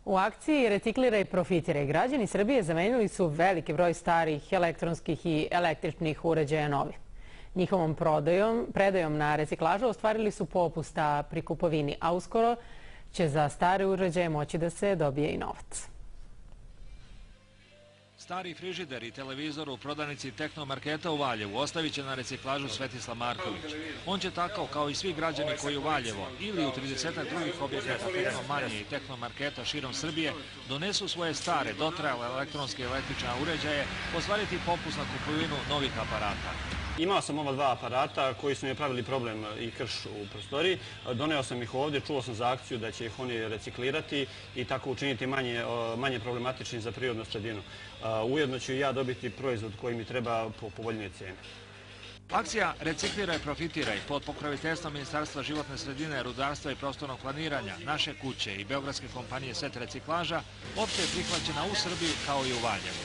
U akciji Recikliraj, profitiraj građani Srbije zamenili su veliki broj starih elektronskih i električnih uređaja novi. Njihovom predajom na reciklažu ostvarili su popust pri kupovini, a uskoro će za stare uređaje moći da se dobije i novac. Stari frižider i televizor u prodavnici Tehnomarketa u Valjevu ostavit će na reciklažu Svetislav Marković. On će tako, kao i svi građani koji u Valjevo ili u 30 drugih objekata Tehnomanje i Tehnomarketa širom Srbije donesu svoje stare, dotrajale elektronske i električne uređaje, ostvariti popust na kupovinu novih aparata. Imao sam ova dva aparata koji su mi pravili problem i krš u prostoriji. Doneo sam ih ovdje, čuo sam za akciju da će ih oni reciklirati i tako učiniti manje problematični za prirodnu sredinu. Ujedno ću i ja dobiti proizvod koji mi treba po povoljnije cijene. Akcija Recikliraj, profitiraj pod pokroviteljstvom Ministarstva životne sredine, rudarstva i prostornog planiranja, Naše kuće i beogradske kompanije Set reciklaža opšte je prihvaćena u Srbiji kao i u Valjevu.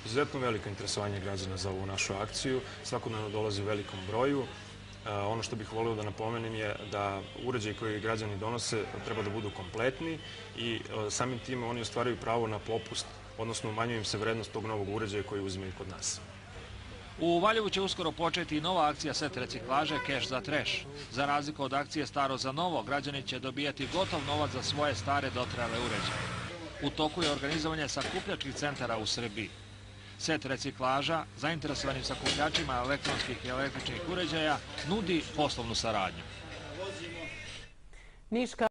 Izuzetno veliko interesovanje građana za ovu našu akciju, svakodnevno dolazi u velikom broju. Ono što bih volio da napomenem je da uređaji koji građani donose treba da budu kompletni i samim tim oni ostvaruju pravo na popust, odnosno umanjuje im se vrednost tog novog uređaja koji uzimaju kod nas. U Valjevu će uskoro početi i nova akcija Set reciklaže Keš za treš. Za razliku od akcije Staro za novo, građani će dobijati gotov novac za svoje stare dotrajale uređaje. U toku je organizovanje sakupljačkih centara u Srbiji. Set reciklaža zainteresovanim sakupljačima elektronskih i električnih uređaja nudi poslovnu saradnju.